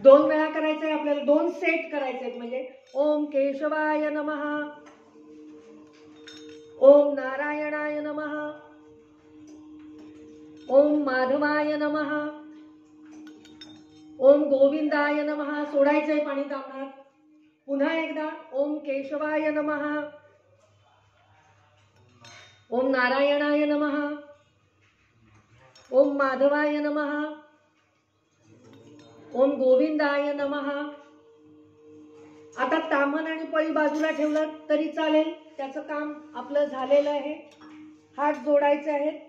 2 वेळा करायचंय आपल्याला, 2 सेट करायचे म्हणजे ओम केशवाय नमः, ओम नारायणाय नमः, ओम माधवाय नमः, ओम गोविंदाय नमः. सोडायचंय पाणी तापणात. पुन्हा एकदा ओम केशवाय नमः, ओम नारायणाय नमः, ओम माधवाय नमः, ओम गोविंदाय नमः. आता तामन आणि पळी बाजूला ठेवलं तरी चालेल, त्याचं काम आपलं झालेलं आहे. हात जोडायचे आहेत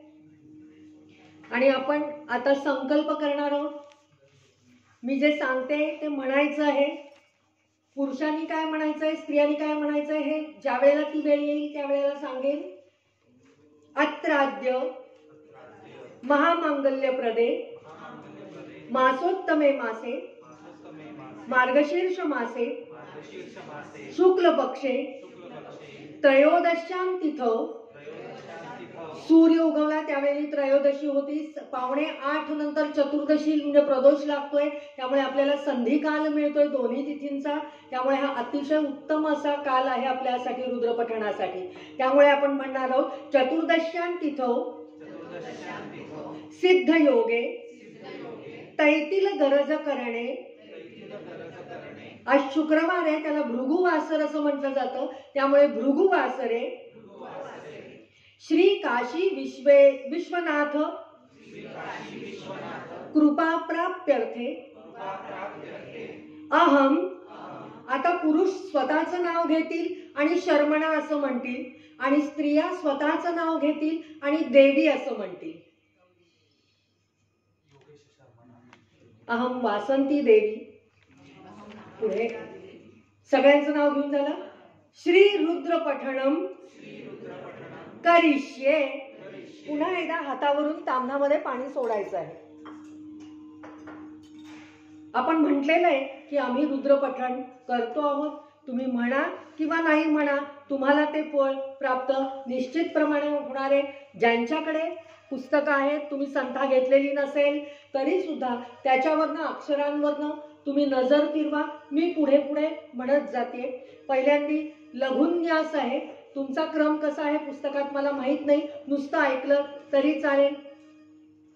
आणि आपण आता संकल्प करणार आहोत. मी जे सांगते ते म्हणायचं आहे. पुरुषांनी काय म्हणायचंय, स्त्रियांनी काय म्हणायचंय हे ज्या वेळेला ती वेळ येईल त्यावेळेला सांगेन. अत्राद्य महामांगल्यप्रदे मासोत्तमे मासे मार्गशीर्ष मासे शुक्ल पक्षे त्रयोदश्यां तिथौ. सूर्य उगवला त्यावेळी त्रयोदशी होती. 7:45 नंतर चतुर्दशी म्हणजे प्रदोष लागतोय, त्यामुळे आपल्याला संधी काल मिळतोय दोन्ही तिथींचा. त्यामुळे हा अतिशय उत्तम असा काल आहे आपल्यासाठी रुद्रपठणासाठी. त्यामुळे आपण म्हणणार आहोत चतुर्दश्यां तिथौ सिद्ध योगे तैतील गरज करणे. आज शुक्रवार आहे, त्याला भृगुवासर असं म्हटलं जातं. त्यामुळे भृगुवासरे श्री काशी विश्वनाथ कृपा प्राप्त्यर्थे अहम. आता पुरुष स्वतःचं नाव घेतील आणि शर्मणा असं म्हणतील, आणि स्त्रिया स्वतःचं नाव घेतील आणि देवी असं म्हणतील. अहम वासंती देवी. पुढे सगळ्यांचं नाव घेऊन झालं. श्री रुद्र पठणम करिष्ये. पुन्हा एकदा हातावरून ताम्हामध्ये पाणी सोडायचं आहे. आपण म्हटलेलं आहे की आम्ही रुद्रपठण करतो आहोत. तुम्ही म्हणा किंवा नाही म्हणा, तुम्हाला ते फळ प्राप्त निश्चितप्रमाणे होणार आहे. ज्यांच्याकडे पुस्तकं आहेत, तुम्ही संथा घेतलेली नसेल तरी सुद्धा त्याच्यावरनं अक्षरांवरनं तुम्ही नजर फिरवा. मी पुढे पुढे म्हणत जाते. पहिल्यांदी लघुन्यास आहे. तुमचा क्रम कसा आहे पुस्तकात मला माहित नाही, नुसतं ऐकलं तरी चालेल.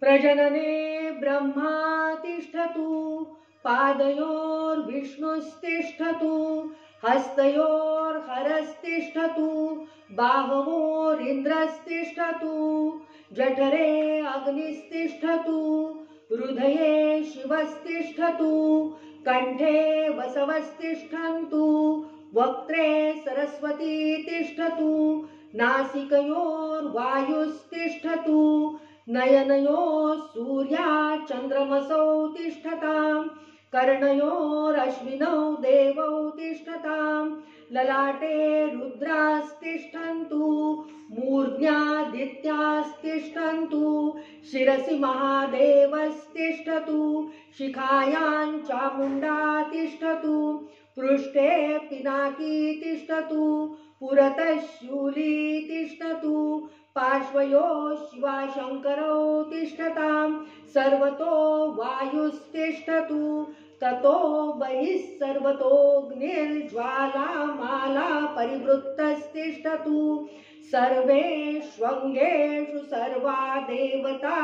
प्रजनने ब्रह्मा तिष्ठतु पादयोर विष्णुस्तिष्ठतु हस्तयोर हरस्तिष्ठतु बाहवोर इंद्रस्तिष्ठतु जठरे अग्निस्तिष्ठतु हृदये शिवस्तिष्ठतु कंठे वसवस्तिष्ठन्तु वक्त्रे सरस्वती तिष्ठतु नासिकयोर वायुस्तिष्ठतु नयनयोः सूर्या चन्द्रमसौ तिष्ठताम् कर्णयोर अश्विनौ देवौ तिष्ठताम् ललाटे रुद्रास्तिष्ठन्तु मूर्ध्यादित्यास्तिष्ठन्तु शिरसि महादेवस्तिष्ठतु शिखायां चामुण्डा तिष्ठतु पृष्ठे पिनाकी तिष्ठतु पुरतः शूली तिष्ठतु पार्श्वयो शिवाशङ्करौ तिष्ठतां सर्वतो वायुस्तिष्ठतु ततो बहिः सर्वतोऽग्निर्ज्वालामाला परिवृत्तस्तिष्ठतु सर्वेष्वङ्गेषु सर्वा देवता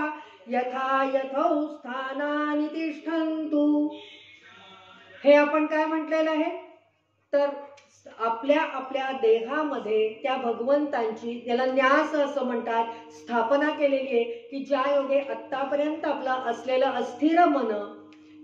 यथा यथौ स्थानानि तिष्ठन्तु. हे आपण काय म्हटलेलं आहे तर आपल्या आपल्या देहामध्ये त्या भगवंतांची, त्याला न्यास असं म्हणतात, स्थापना केलेली आहे की ज्या योगे आत्तापर्यंत आपलं असलेलं अस्थिर मन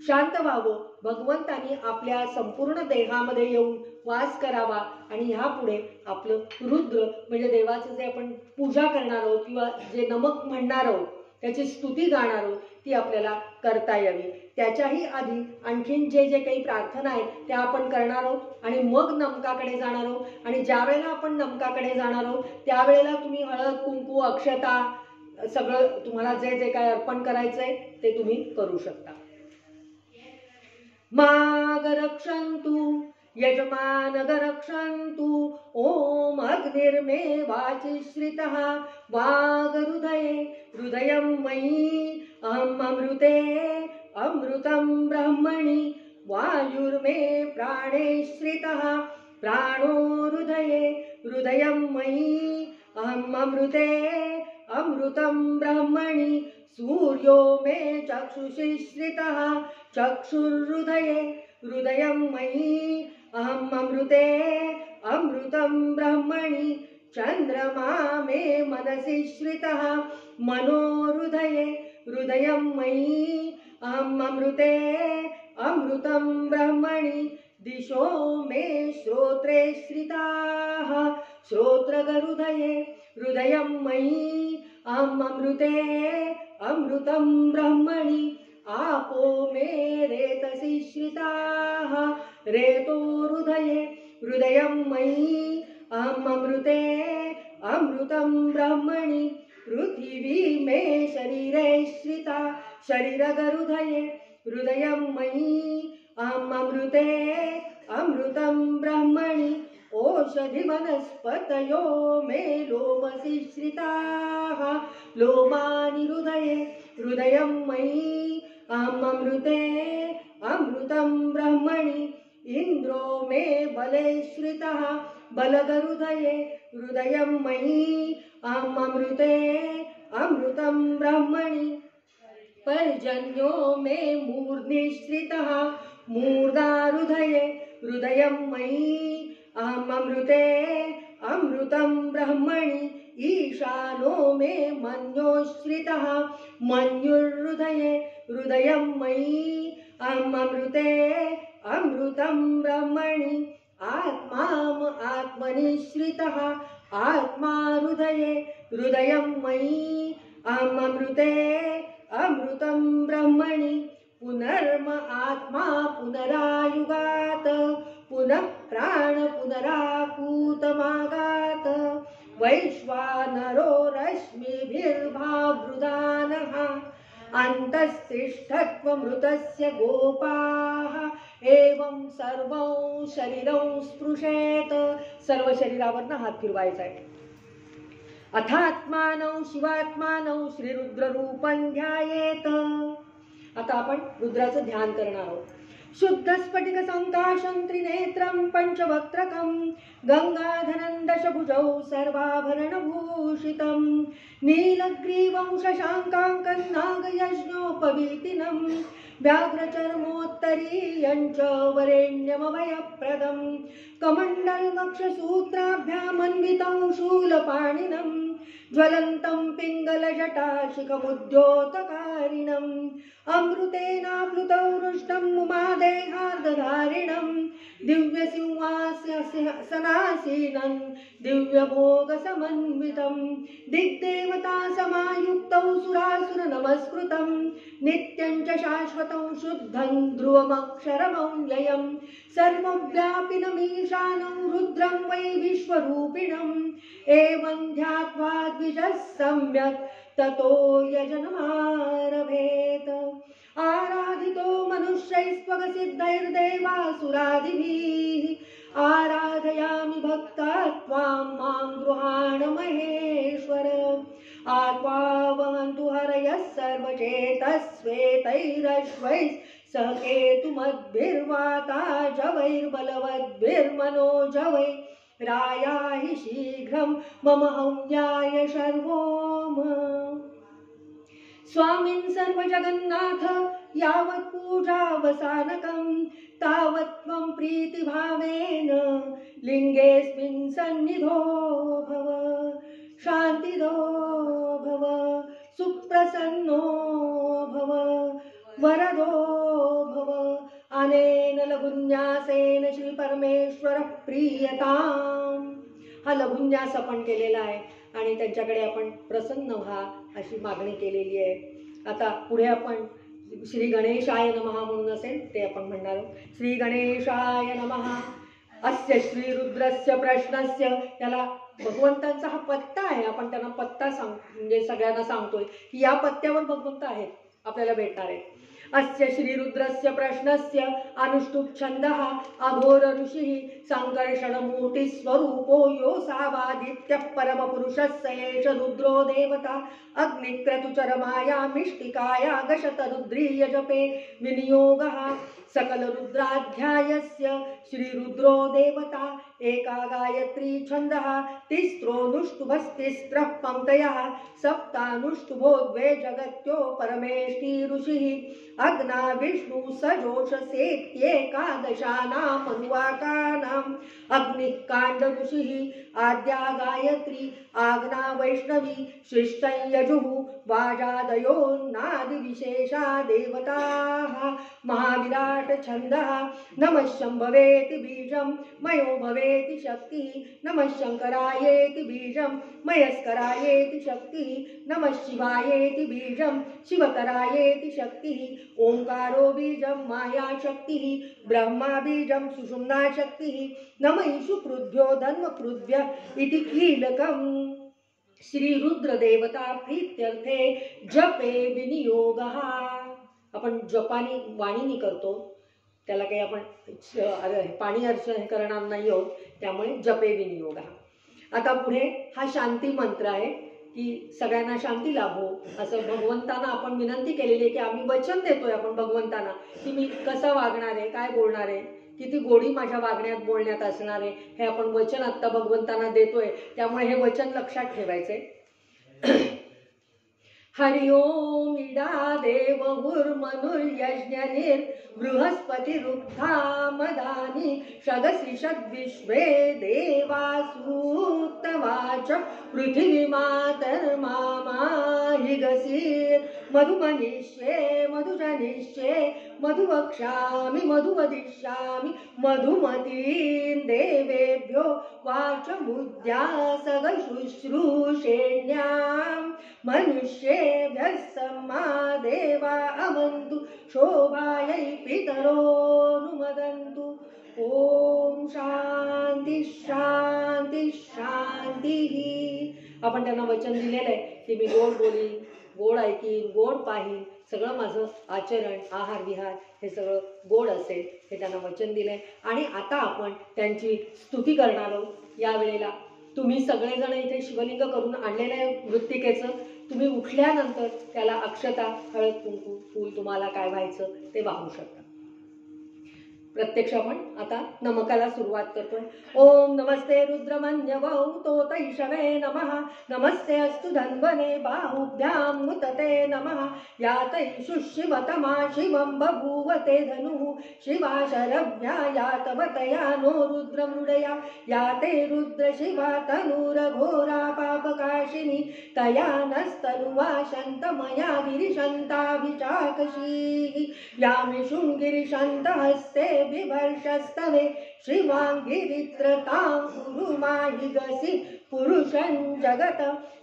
शांत व्हावं. भगवंतांनी आपल्या संपूर्ण देहामध्ये येऊन वास करावा आणि ह्यापुढे आपलं रुद्र म्हणजे देवाचं जे आपण पूजा करणार आहोत किंवा जे नमक म्हणणार आहोत, त्याची स्तुती गाणार आहोत, ती आपल्याला करता यावी. त्याच्याही आधी आणखीन जे जे काही प्रार्थना आहेत त्या आपण करणार आहोत आणि मग नमकाकडे जाणार आहोत. आणि ज्या वेळेला आपण नमकाकडे जाणार आहोत त्यावेळेला तुम्ही हळद कुंकू अक्षता सगळं तुम्हाला जे जे काय अर्पण करायचंय ते तुम्ही करू शकता. माग रक्षन्तु यजमानग रक्षन्तु ओम अग्निर्मे वाचि श्रितः वाग हृदये हृदयं मयि अहम् अमृते अमृतं ब्रह्मणि वायुर्मे प्राणे श्रितः प्राणो हृदये हृदयं मयि अहम् अमृते अमृतं ब्रह्मणि सूर्यो मे चक्षुषि श्रितः चक्षुर्हृदये हृदयं मयि अहम् अमृते अमृतं ब्रह्मणि चंद्रमा मे मनसि श्रितः मनो हृदये हृदयं मयि अहम् अमृते अमृतं ब्रह्मणि दिशो मे श्रोत्रे श्रिताः श्रोत्रगहृदये हृदयं मयि अहम् अमृते अमृतं ब्रह्मणि आपो मे रेतसि श्रिताः रेतो हृदये हृदयं मयि अहम् अमृते अमृतं ब्रह्मणि पृथिवी मे शरीरे श्रिता शरीरगहृदये हृदयं मयि अहम् अमृते अमृतं ब्रह्मणि ओषधि वनस्पतयो मे लोमसि श्रिताः लोमानि हृदये हृदयं मयि अहम् अमृते अमृतं ब्रह्मणि इंद्रो मे बले श्रितः बलगहृदये हृदयं मयि अहम् अमृते अमृतं ब्रह्मणि पर्जन्यो मे मूर्ध्नि श्रितः मूर्धा हृदये हृदयं मयि अहम् अमृते अमृतं ब्रह्मणि ईशानो मे मन्यो श्रितः मन्युर्हृदये हृदयं मयि अहम् अमृते अमृतं ब्रह्मणि आत्माम आत्मनि श्रितः आत्मा हृदये हृदयं मयि अहम् अमृते अमृतं ब्रह्मणि पुनर्म आत्मा पुनरायुगात् पुनः प्राण पुनराकूतमागात् वैश्वानरो रश्मिभिर्भावृदानः अन्तस्तिष्ठत्वमृतस्य गोपाः एवं सर्वं शरीरं स्पृशेत सर्व शरीरावरनं हात फिरवायचा आहे अथात्मानं शिवात्मानं श्रीरुद्ररूपं ध्यायेत आता आपण रुद्राचं ध्यान करणार आहोत शुद्ध स्फटिक संकाशं त्रिनेत्रं पंचवक्त्रकं गंगाधरं दशभुजौ सर्वाभरणभूषितं नीलग्रीवं शशाङ्काङ्कं नागयज्ञोपवीतिनं व्याघ्रचर्मोत्तरीयं च वरेण्यमभयप्रदं कमण्डलमक्षसूत्राभ्यामन्वितं शूलपाणिनं ज्वलन्तं पिङ्गलजटाशिखमुद्योतकारिणम् अमृतेनाप्लुतौ रुष्टं उमादेहार्धधारिणं दिव्यसिंहासनासीनं दिव्यभोगसमन्वितं दिग्देवता समायुक्तौ सुरासुरनमस्कृतं नित्यं च शाश्वतं शुद्धं ध्रुवमक्षरमव्ययं सर्वव्यापिनमीशानं रुद्रं वै विश्वरूपिणम् एवं ध्यात्वा द्विजः सम्यक् ततो यजनमारभेत आराधितो मनुष्यैस्त्वगसिद्धैर्देवासुरादिभिः आराधयामि भक्ता त्वां मां गृहाण महेश्वर आत्वावन्तु हरयः सर्वचेतस्वेतैरश्वैः सह केतुमद्भिर्वाता जवैर्बलवद्भिर्मनोजवै राया हि शीघ्रं मम हव्याय शर्वोम स्वामिन् सर्वजगन्नाथ यावत् पूजावसानकं तावत् त्वं प्रीतिभावेन लिङ्गेऽस्मिन् सन्निधो भव शान्तिदो भव सुप्रसन्नो भव वरदो भव अनेन लघुन्यासेन श्री परमेश्वर प्रियताम हा लघुन्यास आपण केलेला आहे आणि त्यांच्याकडे आपण प्रसन्न व्हा अशी मागणी केलेली आहे आता पुढे आपण श्री गणेशाय नमः म्हणून असेल ते आपण म्हणणार आहोत श्री गणेशाय नमः अस्य श्री रुद्रस्य प्रश्नस्य त्याला भगवंतांचा हा पत्ता आहे आपण त्यांना पत्ता म्हणजे सगळ्यांना सांगतोय की या पत्त्यावर भगवंत आहेत आपल्याला भेटणार आहे अस्य श्रीरुद्रस्य प्रश्नस्य अनुष्टुप छंदः अघोर ऋषिः संकर्षणमूर्तिस्वरूपो योऽसावादित्यः परमपुरुषस्य एष रुद्रो देवता अग्निक्रतुचरमाया मिष्टिकाया गशतरुद्रीय जपे विनियोगः सकल रुद्राध्यायस्य श्रीरुद्रो देवता एका गायत्री छन्दः तिस्रोनुष्टुभस्तिस्रः पङ्क्तयः सप्तानुष्टुभो द्वे जगत्यो परमेष्टि ऋषिः अग्ना विष्णु सजोषसेत्येकादशानां मनुवाकानाम् अग्निकाण्ड ऋषिः आद्या गायत्री आग्ना वैष्णवी सृष्टं यजुः वाजादयो नादिविशेषा देवताः महाविराट छन्दः नमः शम्भवेति बीजं मयो भवेति शक्तिः नमः शङ्करायेति बीजं मयस्करायेति शक्तिः नमः शिवायेति बीजं शिवतरायेति शक्तिः ओंकारो बीजं माया शक्तिः ब्रह्मा बीजं सुषुम्ना शक्तिः नम ईशु क्रुद्ध्यो धन्म क्रुद्ध्य इति कीलकम् श्रीरुद्र देवता प्रीत्यर्थे जपे विनियोगः आपण जपानी वाणीनी करतो त्याला काही आपण पाणी अर्चन करणार नाही आहोत त्यामुळे जपे विनियोग. आता पुढे हा शांती मंत्र आहे की सगळ्यांना शांती लाभो असं भगवंतांना आपण विनंती केलेली आहे की आम्ही वचन देतोय आपण भगवंतांना की मी कसं वागणार आहे काय बोलणार आहे किती गोडी माझ्या वागण्यात बोलण्यात असणार आहे हे आपण वचन आत्ता भगवंतांना देतोय त्यामुळे हे वचन लक्षात ठेवायचे. हरि ओम इडा देवहुर्मनुर्यज्ञनिर् बृहस्पतिरुक्था मदानि षदसि षद्विश्वे देवासूक्तवाच पृथिवीमातर्मामाहिगसीर् मधुमनिष्ये मधुजनिष्ये मधुवक्ष्यामि मधुवदिष्यामि मधुमतीं देवेभ्यो वाचमुद्यासगशुश्रूषेण्यां मनुष्येभ्यः सम्मा देवा अवन्तु शोभायै पितरोनुमदन्तु. ओम शांती शांती शांती. आपण त्यांना वचन दिलेलं आहे की मी गोड बोलीन गोड ऐकीन गोड पाहीन सगळं माझं आचरण आहार विहार हे सगळं गोड असेल हे त्यांना वचन दिलंय. आणि आता आपण त्यांची स्तुती करणार आहोत. यावेळेला तुम्ही सगळेजण इथे शिवलिंग करून आणलेलं आहे मृत्तिकेचं तुम्ही उठल्यानंतर त्याला अक्षता हळद कुंकू फूल तुम्हाला काय व्हायचं ते वाहू शकता. प्रत्यक्ष आपण आता नमकाला सुरुवात करतोय. ओम नमस्ते रुद्रमन्यवौ तोतैषवे नमः नमस्ते अस्तु धन्वने बाहुभ्यां मुतते नमः यातैषु शिवतमा शिवं बभूवते धनुः शिवा शरभ्या यातवतया नो रुद्रमृडया याते रुद्रशिवा तनुरघोरा पापकाशिनी तया नस्तनुवा शन्तमया गिरिशन्ताभिचाकशीः यामि शृङ्गिरिशन्तहस्ते विवर्षस्तवे श्रीवाङ्गिरित्रतां कुरुमाहिगसि पुरुषं जगत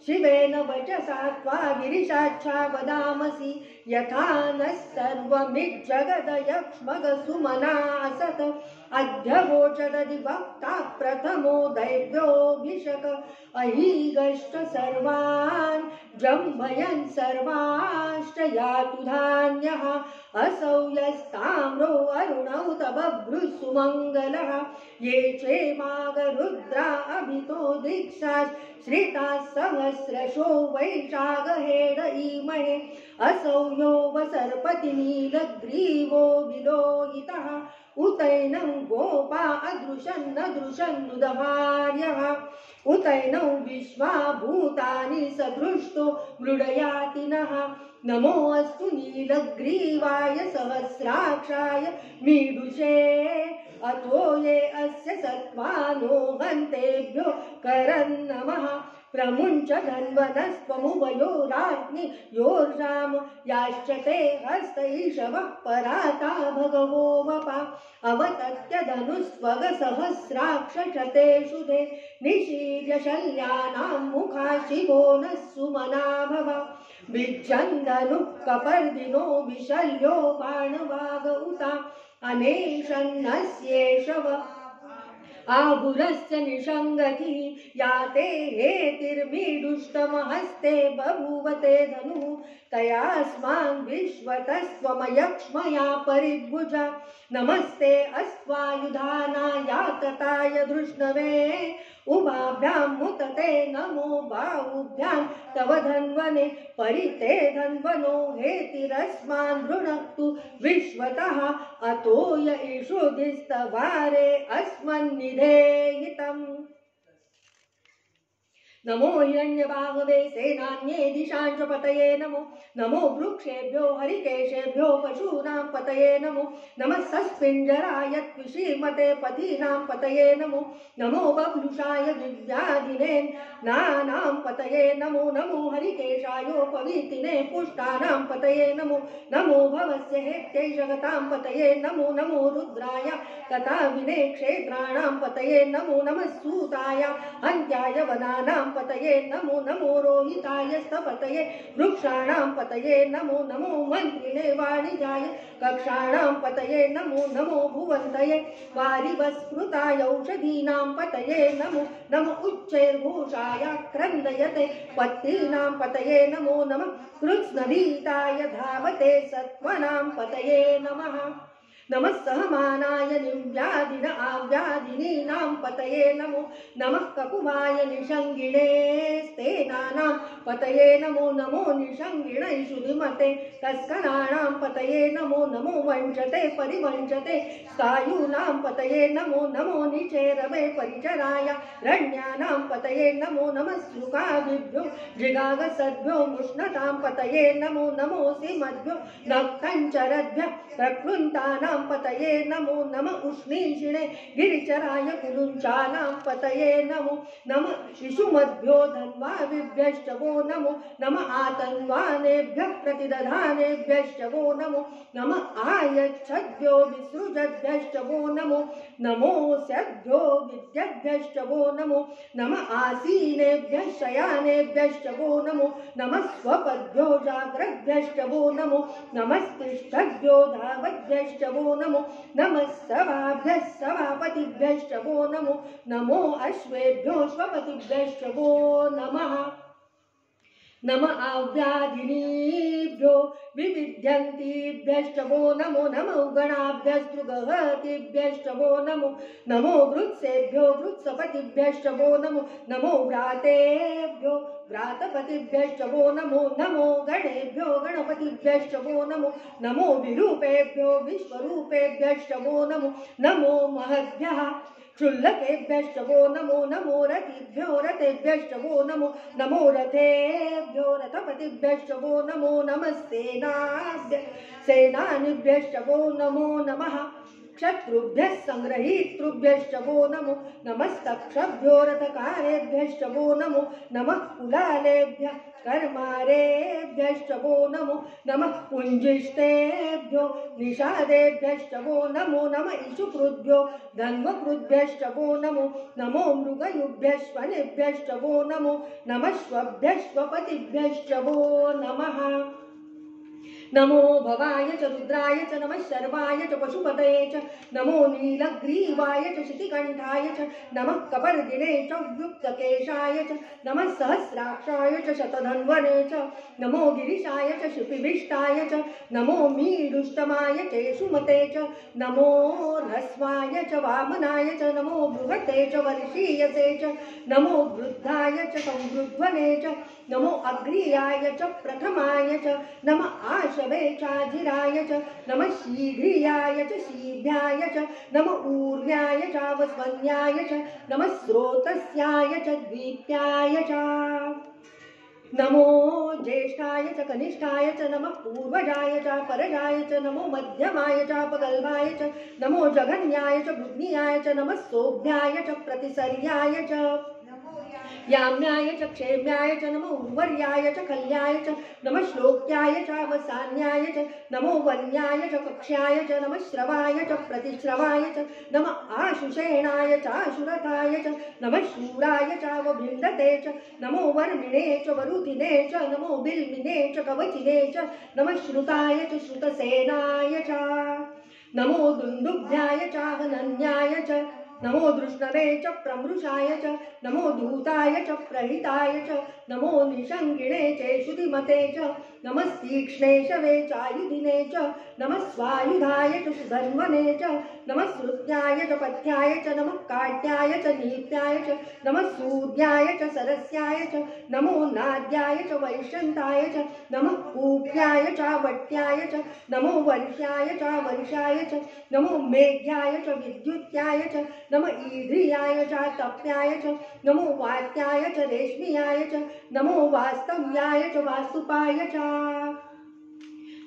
शिवेन वचसा त्वा गिरिशाच्छा वदामसि यथा नः सर्वमिज्जगदयक्ष्मगसुमना असत अध्यवोचदधिवक्ता प्रथमो दैव्योऽभिषक अहीगश्च सर्वान् जम्भयन् सर्वाश्च यातु धान्यः असौ यस्ताम्रो अरुणौ तबभ्रुसुमङ्गलः ये चेमागरुद्रा अभितो दीक्षात् श्रिताः सहस्रशो वैशागहेड ईमहे असौ यो वसर्पति नीलग्रीवो विलोहितः उतैनं गोपा अदृशन्नदृशन्नुदभार्यः उतैनौ विश्वा भूतानि सदृष्टो मृडयातिनः नमो अस्तु नीलग्रीवाय सहस्राक्षाय मीडुषे अथो ये अस्य सत्त्वानो हन्तेभ्यो करन्नमः प्रमुञ्च धन्वनस्त्वमुभयोराग्नि योर्जाम याश्च ते हस्तैषवः पराता भगवो वपा अवतत्य धनुस्वगसहस्राक्षते शुधे निशीर्य शल्यानां मुखा शिवो नः सुमना भव विच्छन्दनुः कपर्दिनो विशल्यो बाणवाग उता अनेशन्नस्येषव आभुरस्य निषङ्गति याते हेतिर्मीडुष्टमहस्ते बभूवते धनुः तयास्मान् विश्वतस्त्वमयक्ष्मया परिभुजा नमस्ते अस्त्वायुधानाय तताय धृष्णवे उभाभ्यां मुतते नमो बाहुभ्यां तव धन्वने परिते धन्वनो हेतिरस्मान् धृणक्तु विश्वतः अतो य ईषुधिस्तवारे अस्मन्निधेयितम्। नमो हिरण्यबाहवे सेनान्ये दिशांच पतये नमो नमो वृक्षेभ्यो हरिकेशेभ्यो पशूनां पतये नमो नमः सस्पिञ्जराय त्विषीमते पथीनां पतये नमो नमो बभ्लुषाय दिव्यादिने नानां पतये नमो नमो हरिकेशायोपवीतिने पुष्टानां पतये नमो नमो भवस्य हेत्यै जगतां पतये नमो नमो रुद्राय तथाविने क्षेत्राणां पतये नमो नमः सूताय अन्त्याय वनानां पतये नमो नमो रोहिताय स्तपतये वृक्षाणां पतये नमो नमो मन्त्रिणे वाणिजाय कक्षाणां पतये नमो नमो भुवन्तये वारिवस्मृताय औषधीनां पतये नमो नमो उच्चैर्घोषाय क्रन्दयते पत्नीनां पतये नमो नमः कृत्स्नभीताय धावते सत्त्वनां पतये नमः नमः सहमानाय निव्याधिन आव्याधिनीनां पतये नमो नमः ककुभाय निषङ्गिणे स्तेनानां पतये नमो नमो निषङ्गिणैषु विमते तस्कराणां पतये नमो नमो वञ्चते परिवञ्चते स्थायूनां पतये नमो नमो निचेरवे परिचराय रण्यानां पतये नमो नमः सुखादिभ्यो जिगागसद्भ्यो मुष्णतां पतये नमो नमो सिमद्भ्यो नक्तञ्चरद्भ्यः प्रकृन्तानां पतये नमो नमः उष्णीषिणे गिरिचराय कुलुञ्चानां पतये नमो नमः शिशुमद्भ्यो धन्वादिभ्यश्च वो नमो नमः आतन्वानेभ्यः प्रतिदधानेभ्यश्च वो नमो नमः आयच्छद्भ्यो विसृजद्भ्यश्च वो नमो नमोऽस्यद्भ्यो विद्यद्भ्यश्च वो नमो नमः आसीनेभ्यः शयानेभ्यश्च वो नमो नमः स्वपद्भ्यो जाग्रद्भ्यश्च वो नमो नमस्तिष्ठद्भ्यो धावद्भ्यश्च वो नमो नमः सभाभ्यः सभापतिभ्यश्च वो नमो नमो अश्वेभ्यो स्वपतिभ्यश्च वो नमः नमः आव्याधिनीभ्यो विविध्यन्तीभ्यश्च वो नमो नमो गणाभ्यस्तृगहतिभ्यश्च वो नमो नमो वृत्सेभ्यो वृत्सपतिभ्यश्च वो नमो नमो व्रातेभ्यो व्रातपतिभ्यश्च वो नमो नमो गणेभ्यो गणपतिभ्यश्च वो नमो नमो विरूपेभ्यो विश्वरूपेभ्यश्च वो नमो नमो महद्भ्यः क्षुल्लकेभ्यश्च वो नमो नमो रतिभ्यो रतेभ्यश्च वो नमो नमो रथेभ्यो रथपतिभ्यश्च वो नमो नमः सेनानिभ्यश्च वो नमो नमः शत्रुभ्यः संग्रहीतृभ्यश्च वो नमो नमस्तक्षभ्यो रथकारेभ्यश्च वो नमो नमः कुलालेभ्यः कर्मारेभ्यश्च वो नमो नमः पुञ्जिष्टेभ्यो निषादेभ्यश्च वो नमो नमः इषुकृद्भ्यो धन्वकृद्भ्यश्च वो नमो नमो मृगयुभ्यश्वनेभ्यश्च वो नमो नमः श्वभ्यश्वपतिभ्यश्च वो नमः नमो भवाय च रुद्राय च नमः शर्वाय च पशुपतये च नमो नीलग्रीवाय च शितिकण्ठाय च नमः कपर्दिने च युक्तकेशाय च नमः सहस्राक्षाय च शतधन्वने च नमो गिरिशाय च शिपिविष्टाय च नमो मीडुष्टमाय चेषुमते च नमो ह्रस्वाय च वामनाय च नमो बृहते च वर्षीयसे च नमो वृद्धाय च संवृध्वने च नमो अग्रियाय च प्रथमाय च नमः आशवे चाधिराय च नमः शीघ्रियाय च शीघ्राय च नमः ऊर्व्याय चावस्वन्याय च नमः स्रोतस्याय च द्वीप्याय च नमो ज्येष्ठाय च कनिष्ठाय च नमः पूर्वजाय च परजाय च नमो मध्यमाय च अपगल्भाय च नमो जघन्याय च बुद्ध्याय च नमः सोभ्याय च प्रतिसर्याय च याम्याय च क्षेम्याय च नमो उर्वर्याय च खल्याय च नमः श्लोक्याय च अवसान्याय च नमो वन्याय च कक्ष्याय च नमः श्रवाय च प्रतिश्रवाय च नमः आशुषेणाय च आशुरथाय च नमः शूराय च अवभिन्दते च नमो वर्मिणे च वरुधिने च नमो बिल्मिने च कवचिने च नमः श्रुताय च श्रुतसेनाय च नमो दुन्दुभ्याय च अवनन्याय च नमो दृष्णवे च प्रमृषाय च नमो दूताय च प्रहिताय च नमो निषङ्गिणे चेषुधिमते च नमस्तीक्ष्णे शवे चायुधिने च नमः स्वायुधाय च सुधन्वने च नमः श्रुत्याय च पथ्याय च नमः काट्याय च नीत्याय च नमः सूर्याय च सरस्याय च नमो नाद्याय च वैशन्ताय च नमः कूप्याय च वट्याय च नमो वर्ष्याय च वर्षाय च नमो मेघ्याय च विद्युत्याय च नमः ईध्रियाय च तप्याय च नमो वात्याय च रेश्मियाय च नमो वास्तव्याय च वास्तुपाय च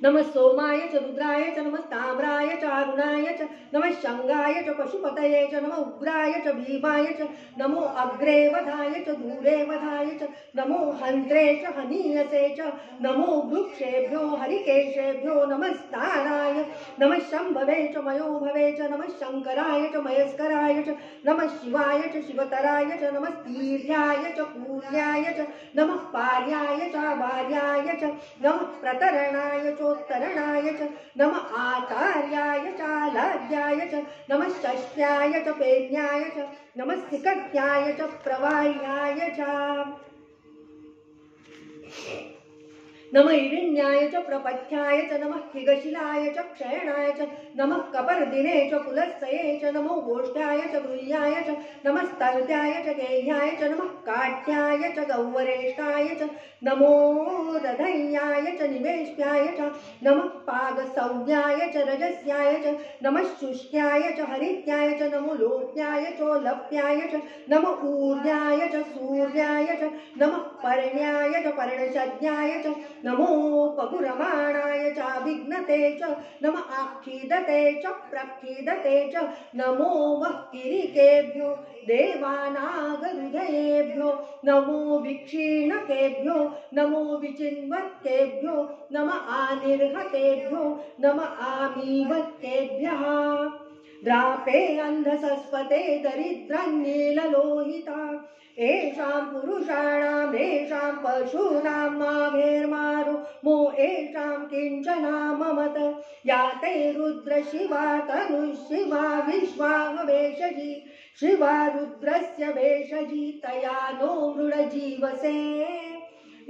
नमः सोमाय च रुद्राय च नमः ताम्राय च अरुणाय च नमः शंगाय च पशुपतये च नमः उग्राय च भीमाय च नमो अग्रे वधाय च दूरे वधाय च नमो हन्त्रे च हनीयसे च नमो वृक्षेभ्यो हरिकेशेभ्यो नमस्ताराय नमः शम्भवे च मयोभवे च नमः शंकराय च मयस्कराय च नमः शिवाय च शिवतराय च नमः तीर्याय च पूर्याय च नमः पार्याय च वार्याय च नमः प्रतरणाय चोत्तरणाय च नमः आचार्याय च आलाद्याय च नमः षष्ट्याय च पेन्याय च नमः सिकत्याय च प्रवाह्याय च नमः हिरण्याय च प्रपथ्याय च नमः हिगशिलाय च क्षयणाय च नमः कपर्दिने च पुलस्सये च नमो गोष्ठ्याय च गृह्याय च नमः स्तल्त्याय च गेह्याय च नमः काट्याय च गौवरेष्ठाय च नमो रधय्याय च निवेश्याय च नमः पादसव्याय च रजस्याय च नमः शुष्क्याय च हरित्याय च नमो लोप्याय चोलप्याय च नमः ऊर्याय च सूर्याय च नमः पर्ण्याय च पर्णशद्याय च नमो पगुरमाणाय चाभिघ्नते च नमः आक्षिदते च प्रक्षिदते च नमो वह्किरीकेभ्यो देवानागहृदयेभ्यो नमो विक्षीणकेभ्यो नमो विचिन्वत्केभ्यो नमः आनिर्हतेभ्यो नमः आमीवत्केभ्यः द्रापे अन्धसस्पते दरिद्रन्नीललोहिता एषां पुरुषाणाम् एषां पशूनां माभेर्मारो मो एषां किञ्चना ममत या ते रुद्रशिवा तनुशिवा विश्वाहवेशजी शिवा रुद्रस्य वेशजी तया नो मृडजीवसे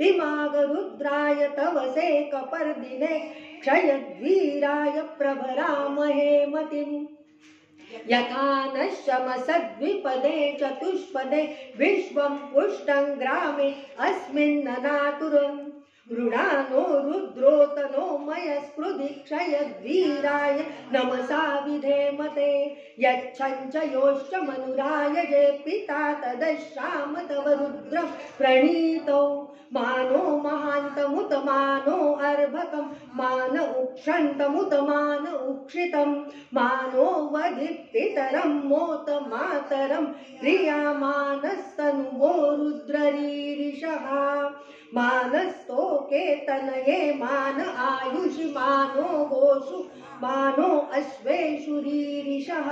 इमागरुद्राय तवसे कपर्दिने क्षयद्वीराय प्रभरामहे मतिम् यथा नश्यमसद्विपदे चतुष्पदे विश्वं पुष्टं ग्रामे अस्मिन्ननातुरम् मृणानो रुद्रोतनो मयस्पृधि क्षयद्वीराय नमसा विधेमते यच्छञ्च योश्च मनुराय जे पिता तदश्याम तव रुद्रं प्रणीतौ मानो महान्तमुत मानो अर्भकं मान उक्षन्तमुत मान उक्षितं मानो वधिपितरं मोत मातरं प्रियामानस्तनुवो रुद्ररीरिषः मानस्तोके तनये मान आयुषि मानो गोषु मानो अश्वेषु रीरिषः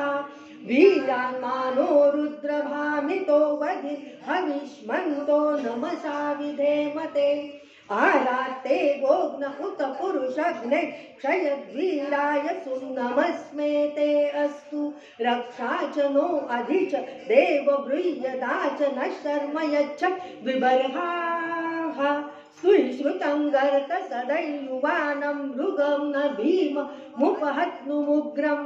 वीरान् मानो रुद्रभामितो वधि हविष्मन्तो नमसा विधेमते आराते गोग्न उत पुरुषग्ने क्षयद्वीराय सुनमस्मेते अस्तु रक्षा च नो अधिच देव बृह्यदा च न शर्म यच्छ विबर्हाः सुश्रुतं गर्त सदैयुवानं मृगं न भीममुपहत्नुमुग्रम्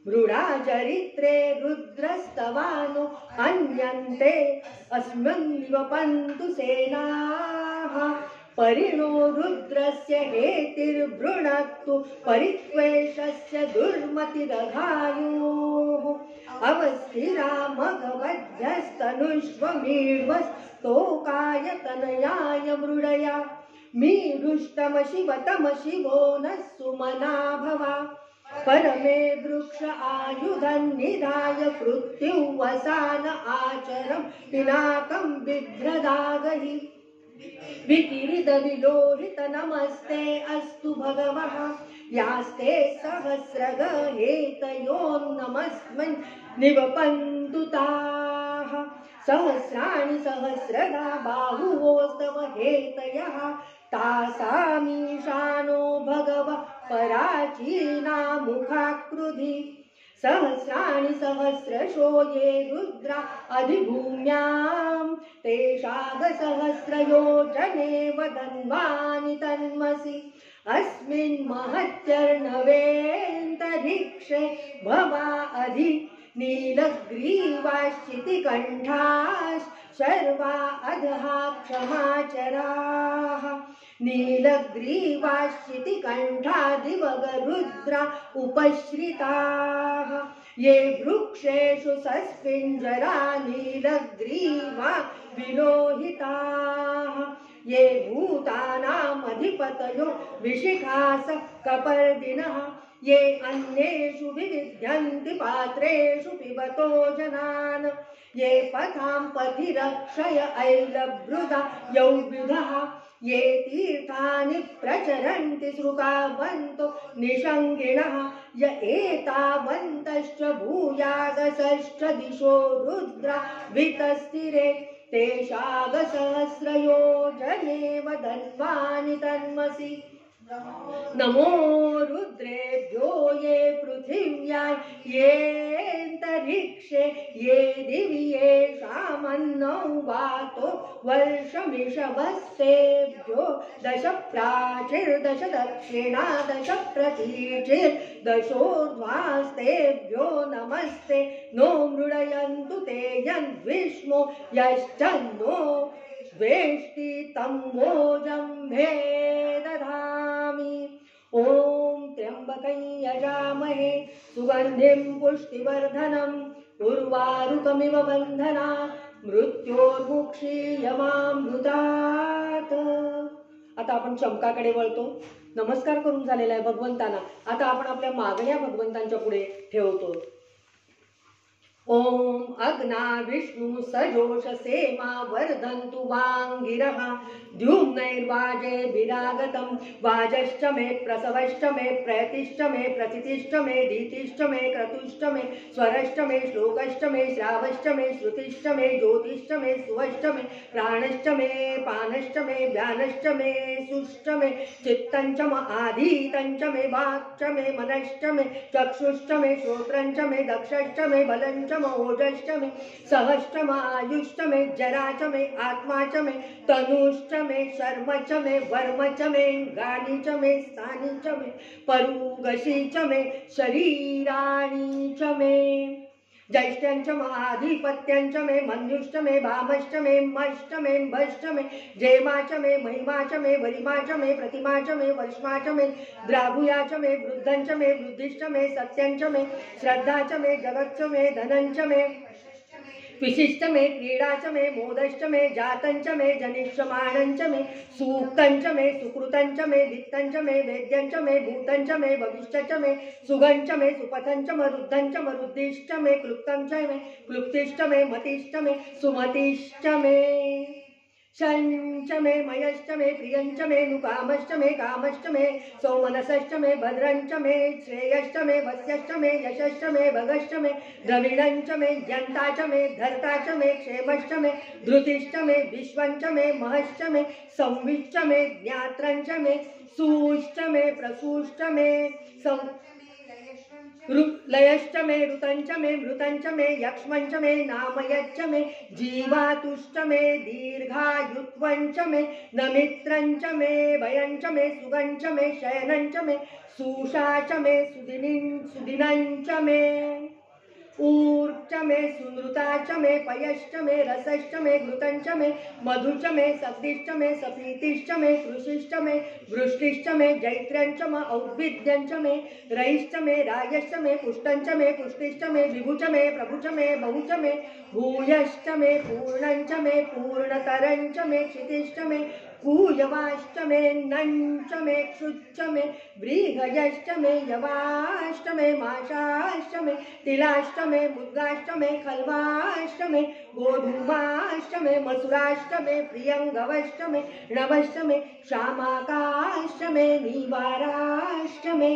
मृडाचरित्रे रुद्रस्तवानो अन्यन्ते अस्मिन्निव पन्तु सेनाः परिणो रुद्रस्य हेतिर्भृणक्तु परित्वेषस्य दुर्मतिरघायोः अवस्थिरा मघवध्यस्तनुष्वमीड्वस्तोकाय तनयाय मृडया मीरुष्टम शिवतम शिवो नः सुमना भवा परमे वृक्ष आयुधन्निधाय कृत्युवसान आचरं पिनाकं बिभ्रदागहि विकिरीद विलोहित नमस्ते अस्तु भगवः यास्ते सहस्रग हेतयोन्नमस्मिन् निवपन्तु ताः सहस्राणि सहस्रदा बाहुवोस्तव हेतयः तासामीशानो भगवः पराचीना मुखाकृधि सहस्राणि सहस्रशो ये रुद्रा अधिभूम्यां तेषागसहस्रयोजने वदन्वानि तन्मसि अस्मिन् महत्यर्णवेऽन्तरिक्षे भवा अधि नीलग्रीवाश्चितिकण्ठाः शर्वा अधहा क्षमाचराः नीलग्रीवाश्चितिकण्ठा दिवगरुद्रा उपश्रिताः ये वृक्षेषु सस्पिञ्जरा नीलग्रीवा विलोहिताः ये भूतानामधिपतयो विशिखास कपर्दिनः ये अन्येषु विविध्यन्ति पात्रेषु पिबतो जनान् ये पथां पथि रक्षय ऐलभृदा यौविधः ये तीर्थानि प्रचरन्ति सृकावन्तो निषङ्गिणः य एतावन्तश्च भूयागसश्च दिशो रुद्रा वितस्तिरे तेषागसहस्रयोजने वदन्वानि तन्मसि नमो रुद्रेभ्यो ये पृथिव्यां येऽन्तरिक्षे ये दिवि येषामन्नो वातो वर्षमिषवस्तेभ्यो दश प्राचीर्दश दक्षिणा दश प्रतीचिर्दशोर्ध्वास्तेभ्यो नमस्ते नो मृडयन्तु ते यद्विष्णो यश्चन्नो वेष्टि तं भोजम्भे दधामि। ॐ त्र्यम्बकं यजामहे सुगन्धिं पुष्टिवर्धनम् उर्वारुकमिव बन्धना मृत्योर्मुक्षीयमामृतात्। आता आपण चमकाकडे वळतो. नमस्कार करून झालेला आहे भगवंतांना. आता आपण आपल्या मागण्या भगवंतांच्या पुढे ठेवतो. ओम अग्ना विष्णु सजोष सेमा वर्धन्तु वांगिरः द्युम्नैर्वाजे विरागतं वाजश्च मे प्रसवश्च मे प्रयतिश्च मे प्रथितिश्च मे धीतिश्च मे क्रतुश्च मे स्वरश्च मे श्लोकश्च मे श्रावश्च मे श्रुतिश्च मे ज्योतिश्च मे सुवश्च मे प्राणश्च मे पानश्च मे व्यानश्च मे सुश्च मे चित्तञ्च म आधीतञ्च मे वाक्च मे मनश्च मे चक्षुश्च मे श्रोत्रञ्च मे दक्षश्च मे बलञ्च ओजश्च मे सहश्च मे आयुश्च मे जराच मे आत्मा च मे तनुश्च मे शर्म च मे वर्म च मे गानि च मे स्थानि च मे परुगशी च मे शरीराणि च मे ज्येष्ठ्यंच मे आधिपत्यंच मे मन्युश्च मे भामश्च मे मश्च मे भश्च मे जयमा च मे महिमा च मे वरिमा च मे प्रतिमा च मे वर्ष्मा च मे द्राभुया च मे वृद्धंच मे वृद्धिश्च मे सत्यंच मे श्रद्धा च मे जगच्च मे धनंच मे विशिष्ट मे क्रीडा च मे मोदश्च मे जातंच मे जनिष्यमाणंच मे सूक्तंच मे सुकृतंच मे वित्तंच मे वेद्यंच मे भूतंच मे भविष्यच मे सुगंच मे सुपथंच मरुद्धंच मरुद्दिश्च मे क्लुप्तंच मे क्लुप्तिश्च मे मतिश्च मे सुमतिश्च मे शंच मे मयश्च मे प्रियंच मे नुकामश्च मे कामश्च मे सौमनसश्च मे भद्रंच मे श्रेयश्च मे वस्यश्च मे यशश्च मे भगश्च मे द्रविणंच मे यंता च मे धर्ता च मे क्षेमश्च मे धृतिश्च मे विश्वंच मे महश्च मे संविश्च मे ज्ञात्रंच मे सुश्च मे प्रसूश्च मे लयश्च मे ऋतंच मे मृतंच मे यक्ष्मंच मे नामयच्च मे जीवातुश्च मे दीर्घायुत्वंच मे नमित्रंच मे भयंच मे सुगंच मे शयनंच मे सुषाच मे सुदिनंच मे ऊर्च मे सुनृताच मे पयश्च मे रसश्च मे घृतंच मे मधुच मे सप्तिश्च मे सपीतिश्च मे कृषिश्च मे वृष्टिश्च मे जैत्र्यंच मे औद्भिद्यंच मे रयिश्च मे रायश्च मे पुष्टंच मे पुष्टिश्च मे विभुच मे प्रभुच मे बहुच मे भूयश्च मे पूर्णंच मे पूर्णतरंच मे क्षितिश्च मे कूयवाश्च मे नंच मे क्षुच्च मे व्रीहयश्च मे यवाश्च मे माशाश्च मे तिलाश्च मे मुद्गाश्च मे खल्वाश्च मे गोधूमाश्च मे मसुराश्च मे प्रियंगवश्च मे नवश्च मे श्यामाकाश्च मे नीवाराश्च मे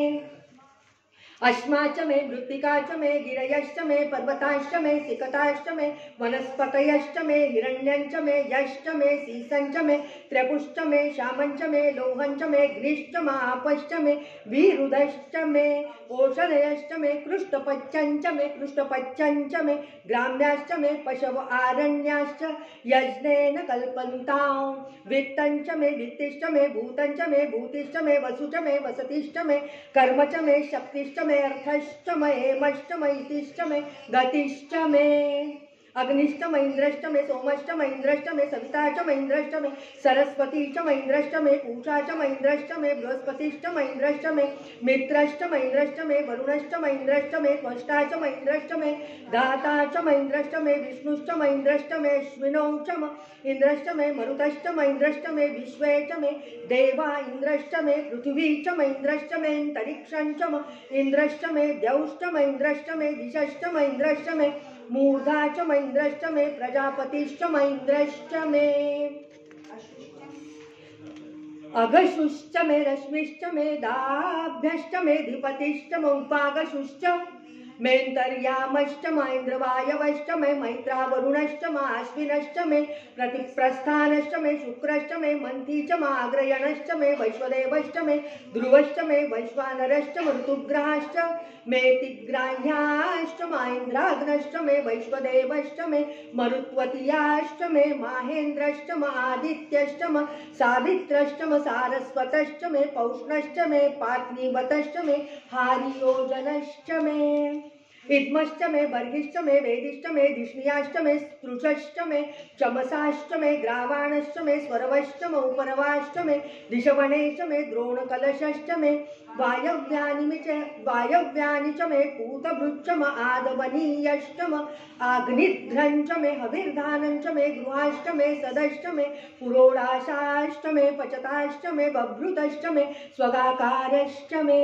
अश्माच मे मृत्तिकाच मे गिरयश्च मे पर्वताश्च मे सिकताश्च मे वनस्पतयश्च मे हिरण्यञ्च मे यश्च मे सीसञ्च मे त्र्यपुश्च मे श्यामञ्च मे लोहञ्च मे ग्निश्च मापश्च मे विरुधश्च मे ओषधयश्च मे कृष्टपच्चञ्च मे ग्राम्याश्च मे पशव आरण्याश्च यज्ञेन कल्पन्तां वित्तञ्च मे वित्तिश्च मे भूतञ्च मे भूतिश्च मे वसुच मे वसतिश्च मे कर्मच मे शक्तिश्च मे अर्थश्च मे हेमश्च मे इतिश्च मे गतिश्च मे अग्निश्च मे इंद्रश्च मे सोमश्च मे इंद्रश्च मे सविता च मे इंद्रश्च मे सरस्वती च मे इंद्रश्च मे पूषा च मे इंद्रश्च मे बृहस्पतिश्च मे इंद्रश्च मे मित्रश्च मे इंद्रश्च मे वरुणश्च मे इंद्रश्च मे त्वष्टा च मे इंद्रश्च मे दाता च मे इंद्रश्च मे विष्णुश्च मे इंद्रश्च मे अश्विनौ च मे इंद्रश्च मे मरुतश्च मे इंद्रश्च मे विश्वे च मे देवा इंद्रश्च मे पृथिवी च मे इंद्रश्च मे अंतरिक्षं च मे इंद्रश्च मे द्यौश्च मे इंद्रश्च मे दिशश्च मे इंद्रश्च मे मूर्धा च मे इंद्रश्च मे प्रजापतिश्च मे इंद्रश्च मे अगशुश्च मे रश्मिश्च मे दाभ्यश्च मे धिपतिश्च मे उपागशुश्च मेन्तर्यामश्च महेन्द्रवायवश्च मे मैत्रा वरुणश्च मे अश्विनश्च मे प्रतिप्रस्थानश्च मे शुक्रश्च मे मंथी च मे आग्रयणश्च मे वैश्वदेवश्च मे ध्रुवश्च मे वैश्वानरश्च मे ऋतुग्रहाश्च मे तिग्राह्याश्च मे इन्द्राग्नश्च मे वैश्वदेवश्च मे मरुत्वतीयाश्च मे माहेन्द्रश्च मे आदित्यश्च मे सावित्रश्च मे सारस्वतश्च मे पौष्णश्च मे पात्नीवतश्च मे हारियोजनश्च मे इद्मश्च मे बर्हिश्च मे वेदिश्च मे धिष्णियाश्च मे स्त्रुषश्च मे चमसाश्च मे ग्रावाणश्च मे स्वरवश्च मे उपरवाश्च मे दिशवणे च मे द्रोणकलशश्च मे वायव्यानि च मे पूतभृच्च मे आदवनीयश्च मे आग्निध्रञ्च मे हविर्धानञ्च मे गृहाश्च मे सदश्च मे पुरोडाशाश्च मे पचताश्च मे बभ्रुतश्च मे स्वगाकारश्च मे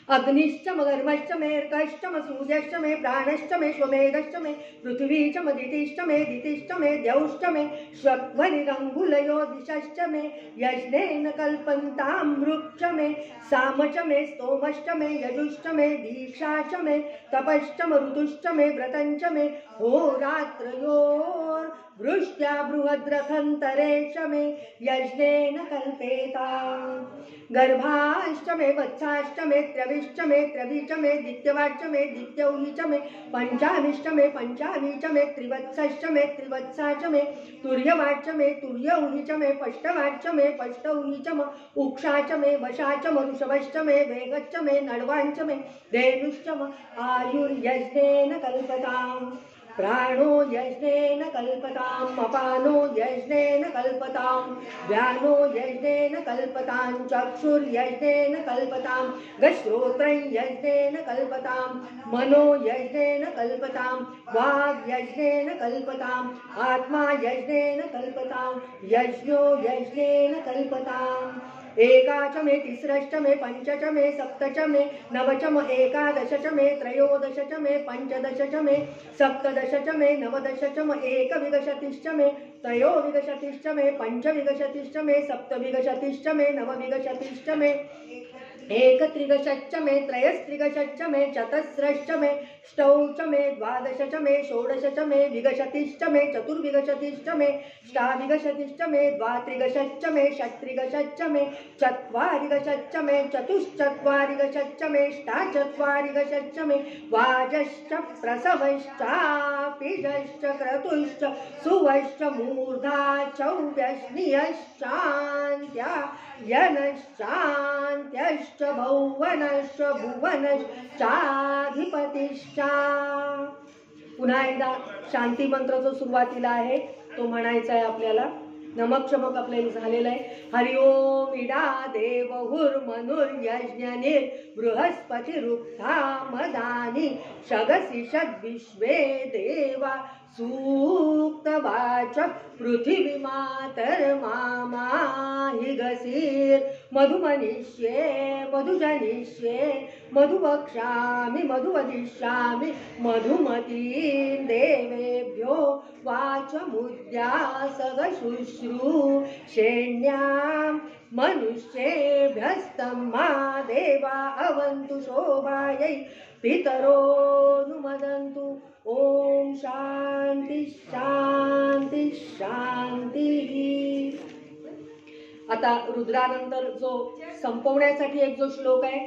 अग्निश्च मगर्मश्च मे अर्कश्च मे सूर्यश्च मे प्राणश्च मे श्वमेधश्च मे पृथ्वी च मे दितिश्च मे दितिश्च मे द्यौश्च मे श्वक्वनिरङ्गुलयो दिशश्च मे यज्ञेन कल्पन्तामृक्ष मे सामच मे स्तोमश्च मे यजुश्च मे दीक्षा च मे तपश्च मे ऋतुश्च मे व्रतञ्च मे होरात्रयोर्वृष्ट्या बृहद्रथन्तरे च मे यज्ञेन कल्पेताम् गर्भाश्च मे वत्साश्च मे त्रविश्च मे त्रवी च मे दित्यवाच्च मे दित्यौहि च मे पंचाविश्च मे पंचावी च मे त्रिवत्सश्च मे त्रिवत्सा च मे तुर्यवाच्च मे तुर्यौहि च मे पष्टवाच्च मे पष्टौहि च मे उक्षा च मे वशा च मे ऋषभश्च मे वेगच्च मे नड्वाञ्च मे धेनुश्च मे आयुर्यज्ञेन कल्पताम् प्राणो यज्ञेन कल्पताम् अपानो यज्ञेन कल्पताम् व्यानो यज्ञेन कल्पताम् चक्षुर्यज्ञेन कल्पताम् गश्रोत्रं यज्ञेन कल्पताम् मनो यज्ञेन कल्पताम् वाग् यज्ञेन कल्पताम् आत्मा यज्ञेन कल्पताम् यज्ञो यज्ञेन कल्पताम् एका च मे तिस्रश्च मे पंच च मे सप्त च मे नव च मे एकादश च मे त्रयोदश च मे पंचदश च मे सप्तदश च मे नवदश च मे एकविंशतिश्च मे त्रयोविंशतिश्च मे पंचविंशतिश्च मे सप्तविंशतिश्च मे नवविंशतिश्च मे एकत्रिंशच्च मे त्रयस्त्रिंशच्च मे चतस्रश्च मे ष्टौ च मे द्वादश च मे षोडश च मे विंशतिश्च मे चतुर्विंशतिश्च मे ष्टाविंशतिश्च मे द्वात्रिंशच्च मे षट्त्रिंशच्च मे चत्वारिंशच्च मे चतुश्चत्वारिंशच्च मे ष्टाचत्वारिंशच्च मे वाजश्च प्रसवश्चापिजश्च क्रतुश्च सुवश्च मूर्धा चौव्यश्नियश्चान्त्या यनश्चान्त्यश्च भौवनश्च भुवनश्चाधिपतिश्च। पुन्हा एकदा शांती मंत्र जो सुरुवातीला आहे तो म्हणायचा आहे आपल्याला. नमक शमक आपल्याला झालेलं आहे. हरि ओम इडा देवहुर्मनुर्यज्ञनिर् बृहस्पतिरुक्था मदानि षगसि षद्विश्वे देवा सूक्तवाच पृथिवी मातर्माहि गसीर् मधुमनिष्ये मधुजनिष्ये मधुवक्ष्यामि मधुवदिष्यामि मधुमतीं देवेभ्यो वाचमुद्यासगशुश्रूषेण्यां मनुष्येभ्यस्तं मा देवा अवन्तु शोभायै पितरोनुमदन्तु। ओम शांती शांती शांती। आता रुद्रानंतर जो संपवण्यासाठी एक जो श्लोक आहे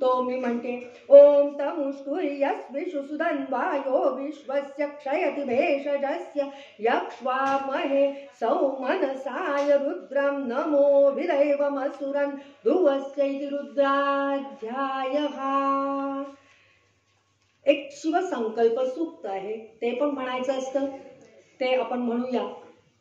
तो मी म्हणते। ओम तमुष्टुर्यस्मिषु सुदन्वायो विश्वस्य क्षयति भेषजस्य यक्ष्वामहे सौमनसाय रुद्रं नमो विदैवमसुरन् ध्रुवस्यैति रुद्राध्यायः। एक शिवसंकल्प सूक्त आहे, ते पण म्हणायचं असतं, ते आपण म्हणूया।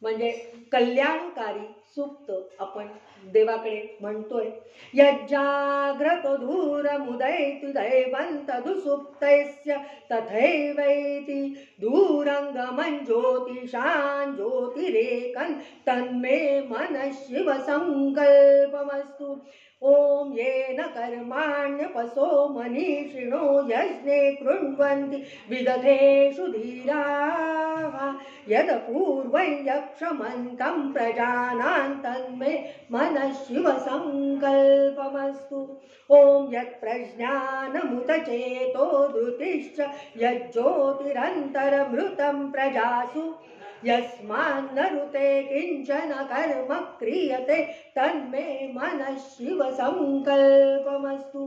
म्हणजे कल्याणकारी सूक्त आपण देवाकडे म्हणतोय। यज्जाग्रतो दूरमुदैतु दैवन्तदुसुप्तैस्य तथैवैति दूरङ्गमं ज्योतिषां ज्योतिरेकं तन्मे मनः शिवसङ्कल्पमस्तु। ओम येन कर्माण्यपसो मनीषिणो यज्ञे कृण्वन्ति विदधेषु धीराः यदपूर्वं यक्षमन्तं प्रजानां तन्मे मनः शिवसङ्कल्पमस्तु। ओम यत्प्रज्ञानमुतचेतो धृतिश्च यज्ज्योतिरन्तरमृतं प्रजासु यस्मान्नरुते किंचन कर्म क्रियते तन्मे मनः शिवसङ्कल्पमस्तु।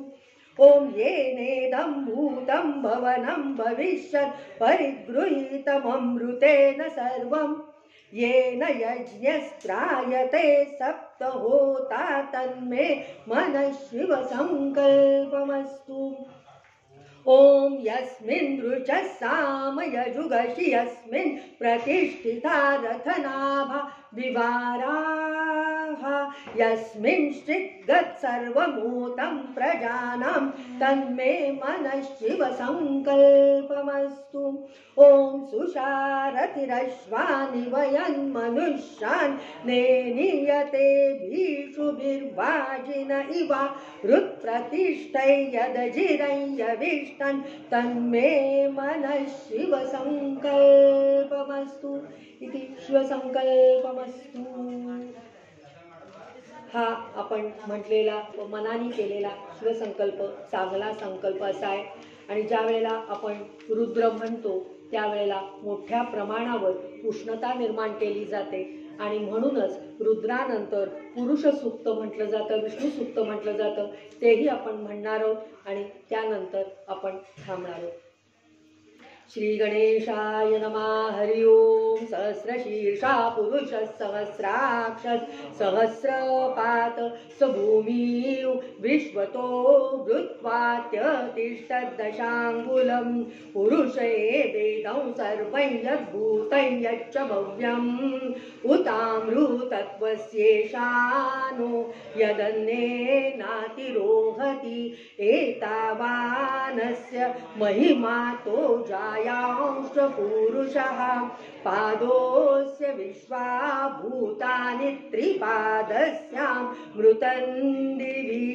ओम येनेदं भूतं भवनं भविष्यत् परिगृहीतममृतेन सर्वं येन यज्ञस्त्रायते सप्तहोता तन्मे मनः शिवसङ्कल्पमस्तु। ओम यस्मिन् रुचः सामयजुगशि यस्मिन् प्रतिष्ठिता रथनाभा विवाराः यस्मिन् श्चिद्गत् सर्वमूतं प्रजानां तन्मे मनः शिवसङ्कल्पमस्तु। ओम सुषारथिरश्वानि वयन्मनुष्यान् नेनीयते भीषुभिर्वाजिन इव हृत्प्रतिष्ठै यदजिरय्यविष्टन् तन्मे मनः शिवसङ्कल्पमस्तु इति शिवसंकल्पमस्तु। हा आपण म्हटलेला व मनाने केलेला शिवसंकल्प चांगला संकल्प असा आहे। आणि ज्या वेळेला आपण रुद्र म्हणतो त्यावेळेला मोठ्या प्रमाणावर उष्णता निर्माण केली जाते आणि म्हणूनच रुद्रानंतर पुरुष सूक्त म्हटलं जातं, विष्णू सूक्त म्हटलं जातं, तेही आपण म्हणणार आहोत आणि त्यानंतर आपण थांबणार आहोत। श्री गणेशाय नमः। हरि ओम। सहस्रशीर्षा पुरुष सहस्राक्षस सहस्रपात सभूमि विश्वतो वृत्वात्यतिष्ठद्दशाङ्गुलं पुरुषे वेदं सर्वं यद्भूतं यच्च भव्यम् उतामृतत्वस्येषानो यदन्येनातिरोहति एतावानस्य महिमातो जायांश पुरुषः पादोस्य विश्वाभूतानि त्रिपादस्यां मृतं दिवि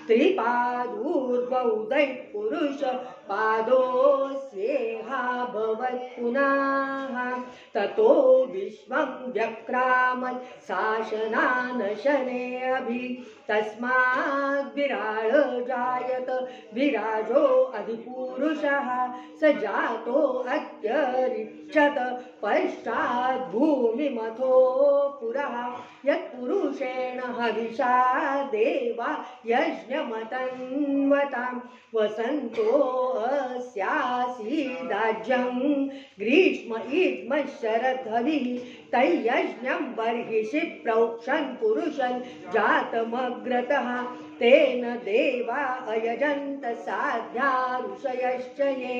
त्रिपादूर्ध्वोदय पुरुष पादोस्येहा भवत् पुनः ततो विश्वं व्यक्रामत् शासनान् शनेऽभि तस्माद् विराळ जायत विराजो अधिपुरुषः स जातो अत्यरिक्षत पश्चात् भूमिमथो पुरः यत्पुरुषेण हविषा देवा यज्ञमतन्वतां वसन्तो अस्यासीदाज्यं ग्रीष्म इद्म शरद्भविः तैयज्ञं बर्हिषि प्रोक्षन् पुरुषन् जातमग्रतः तेन देवा अयजन्त साध्या ऋषयश्च ये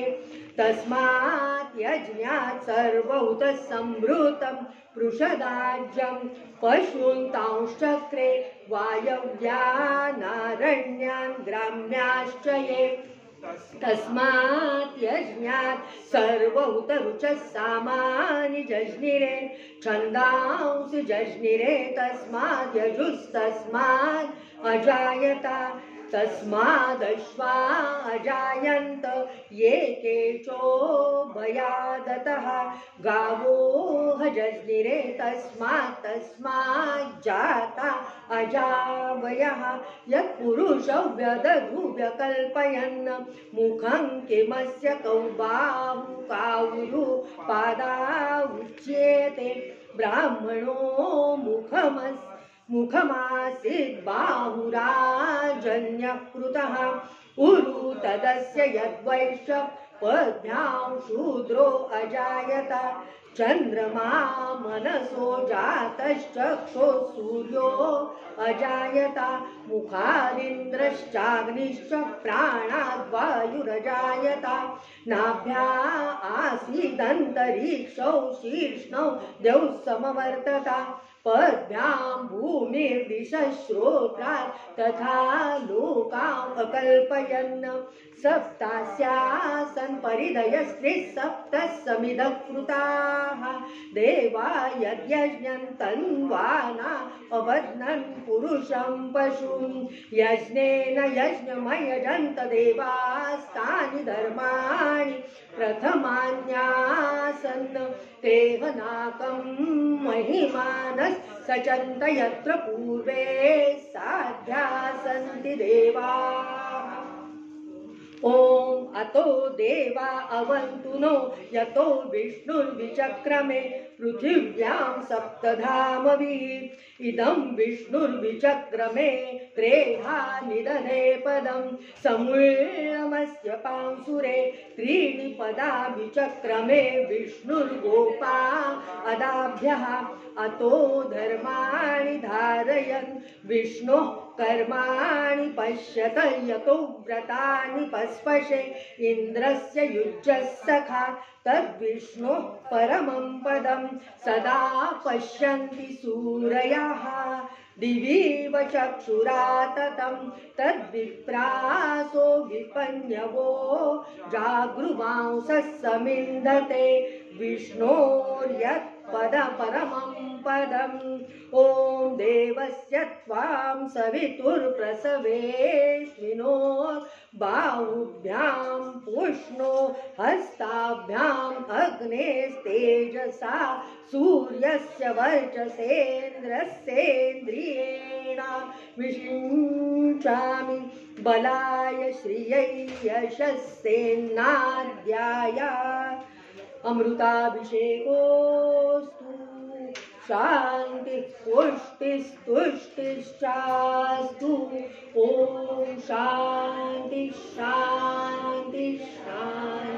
तस्मात् यज्ञात् सर्वहुत संभृतं पृषदाज्यं पशून्तांश्चक्रे वायव्यानारण्यान् ग्राम्याश्च ये तस्मात् यज्ञात् सर्वहुतरुचः सामानि जज्ञिरे छन्दांसि जज्ञिरे तस्मात् यजुस्तस्मात् अजायत तस्मादश्वा अजायन्त ये केचो भयादतः गावो जज्ञिरे तस्मात् जाता अजावयः यत्पुरुषौ व्यदधु व्यकल्पयन् मुखं किमस्य कौबाहु पादा उच्येते ब्राह्मणो मुखमासीत् बाहुराजन्यकृतः उरु तदस्य यद्वैश्य पद्भ्यां शूद्रो अजायत चन्द्रमा मनसो जातश्चक्षो सूर्यो अजायत मुखादिन्द्रश्चाग्निश्च प्राणाद्वायुरजायत नाभ्या आसीदन्तरिक्षौ शीर्ष्णौ द्यौः समवर्तत पद्भ्यां भूमिर्दिशः श्रोत्रात् तथा लोकाम् अकल्पयन् सप्तास्यासन् परिधयस्त्रिः सप्तः समिधः कृताः देवा यद्यज्ञं तन्वाना अबध्नन् पुरुषं पशुं यज्ञेन यज्ञमयजन्त देवास्तानि धर्माणि प्रथमान्यासन् तेहनाकं महिमानः सचन्त यत्र पूर्वे साध्या सन्ति देवाः ओम अतो देवा अवन्तु नो यतो विष्णुर्विचक्रमे पृथिव्यां सप्तधामभिः इदं विष्णुर्विचक्रमे त्रेधा निदधे पदं समुल्लमस्य पांसुरे त्रीणि पदा विचक्रमे विष्णुर्गोपा अदाभ्यः अतो धर्माणि धारयन् विष्णोः कर्माणि पश्यत यतो व्रतानि पस्पशे इन्द्रस्य युज्यः सखा तद्विष्णोः परमं पदं सदा पश्यन्ति सूरयः दिवीव चक्षुरा ततं तद्विप्रासो विपन्यवो जागृवांसः समिन्धते विष्णोर्यत् परमं पदम् ॐ देवस्य त्वां सवितुर्प्रसवेश्विनो बाहुभ्यां पुष्णो हस्ताभ्याम् अग्नेस्तेजसा सूर्यस्य वर्चसेन्द्रस्येन्द्रियेण विषिञ्चामि बलाय श्रियै यशस्सेन्नाद्याय अमृताभिषेकोस्तु शांति पुष्टिस्तुष्टिश्चास्तु ॐ शांति शांति शांति।